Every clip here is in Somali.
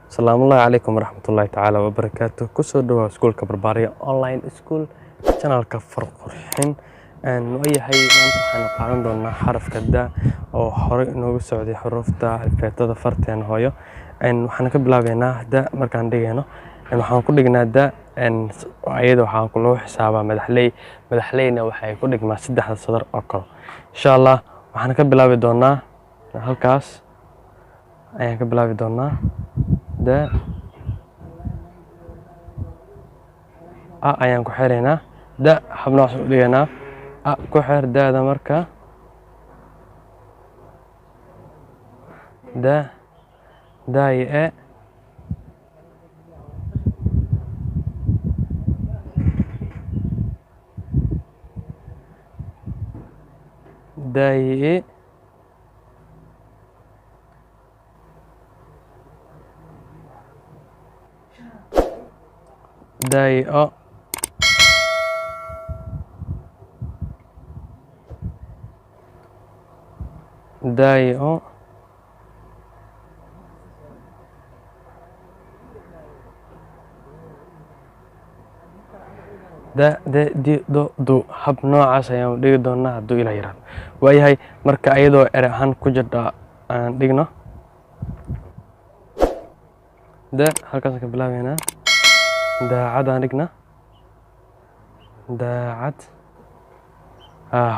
Asalaamu calaykum waraxmatullaahi tacaala wabarakaatuh. Kusoo dhawaad iskuulka Barbaariya Online School channelka Farqurxin. Waayahay maanta waxaan qaadan doonaa xarafka da oo hore inoogu socday xuruufta alifbeetada farteen hooyo. Waxaan ka bilaabeynaa da markaan dhigayno. Waxaan ku dhignaa da ayada waxaan ku loo xisaabaa madaxley. Madaxleyna waxay ku dhigmaa 3 sadar oo kale. Insha Allah waxaan ka bilaabi doonaa halkaas ayaan ka bilaabi doonaa da a ayaan ku xireynaa da habnaas u dhiganaa a ku xir daada marka da daay e daay e daay o daay o da de di do du hab noocaas ayaan dhigi doonaa hadduu ilaa yiraahdo. Waayahay marka ayadoo ere ahaan ku jirta aan dhigno da halkaas ka bilaabeynaa daacad aan dhigna daacad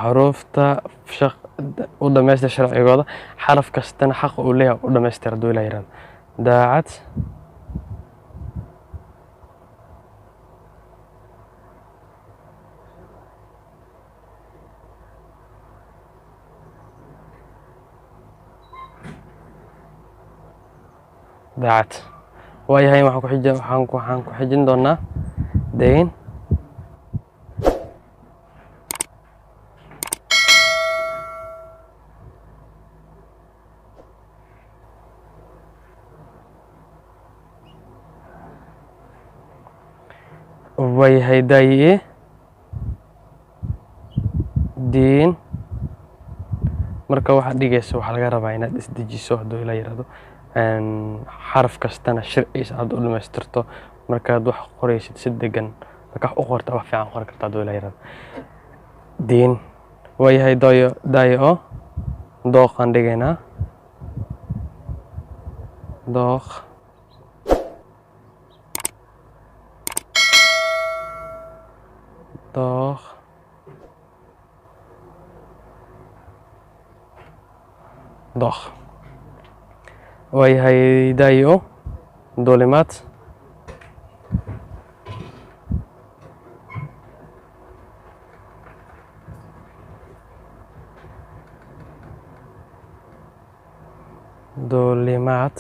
xuruufta shaq u dhamaystir sharcigooda xaraf kastana xaq uu leeyahay u dhamaystir hadduu ilaa yiraahdo. daacad daacad. Waayahay waxaan ku xijin doonaa dayn waayahay daay diin marka waxaad dhigayso waxaa laga rabaa inaad isdejiso hadduu ilaa yiraahdo. xaraf kastana sharciisa aad u dhamaystirto markaad wax qoraysid si degan marka wax u qorta wax fiican qori kartaa hadduu ilaa yiraahdo. diin waayahay daay o dooqaan dhigaynaa dooq dooq dooq. waayahay daay o duulimaad duulimaad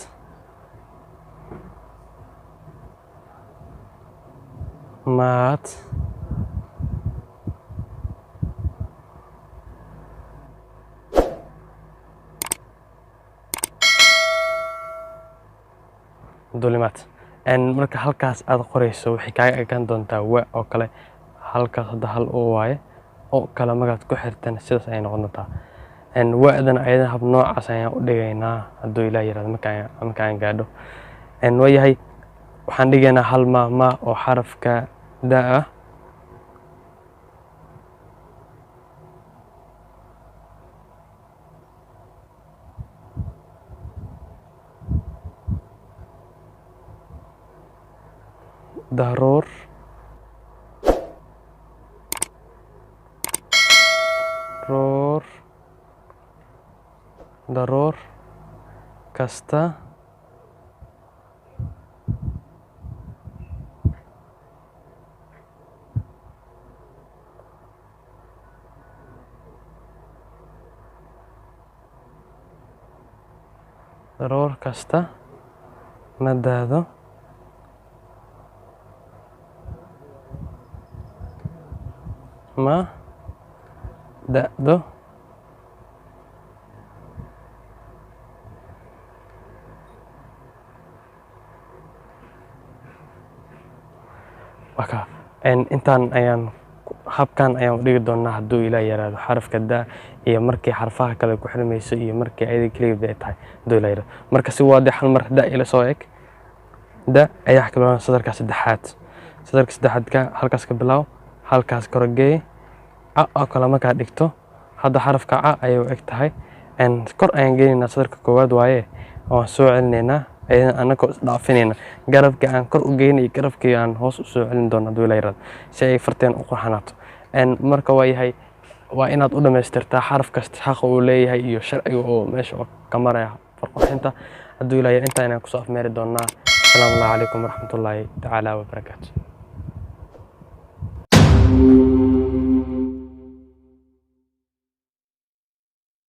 maad duulimaad. marka halkaas aad qorayso waxay kaaga ekaan doontaa wa oo kale halkaas hadda hal oo waaye oo kale magaad ku xirtan sidaas ay noqon doontaa. wa'dana ayada hab noocaas ayaan u dhigaynaa hadduu ilaa yiraahdo markaan gaadho. waayahay waxaan dhigaynaa hal ma oo xarafka da ah daruur daruur kasta daruur kasta ma daado ma da'do waka. intaan ayaan habkan ayaan u dhigi doonaa hadduu ilaa yiraahdo xarafka da iyo markii xarfaha kale ku xirmayso iyo markii ayada kaliya ay tahay hadduu ilaa yiraahdo. marka si waadix hal mar da ila soo eg da ayaa ka bilaabana sadarka saddexaad. Sadarka saddexaadka halkaas ka bilaabo, halkaas korgeey a oo kala markaa dhigto. Hadda xarafka a ayay u eg tahay kor ayaan geynaynaa sadarka koowaad waaye oo soo celinaynaa anagoo isdhaafinayna garabka aan kor u geynay garabkii aan hoos u soo celin doono haduu ilaahay raado si ay farteen u qurxanaato. Marka waa inaad u dhamaystirtaa xaraf kasta xaq uu leeyahay iyo sharciga oo meesha ka maraya farqinta haduu ilaahay inta inaan ku soo afmeeri doonaa. Assalaamu calaykum waraxmatullaahi tacaala wa barakaatuh.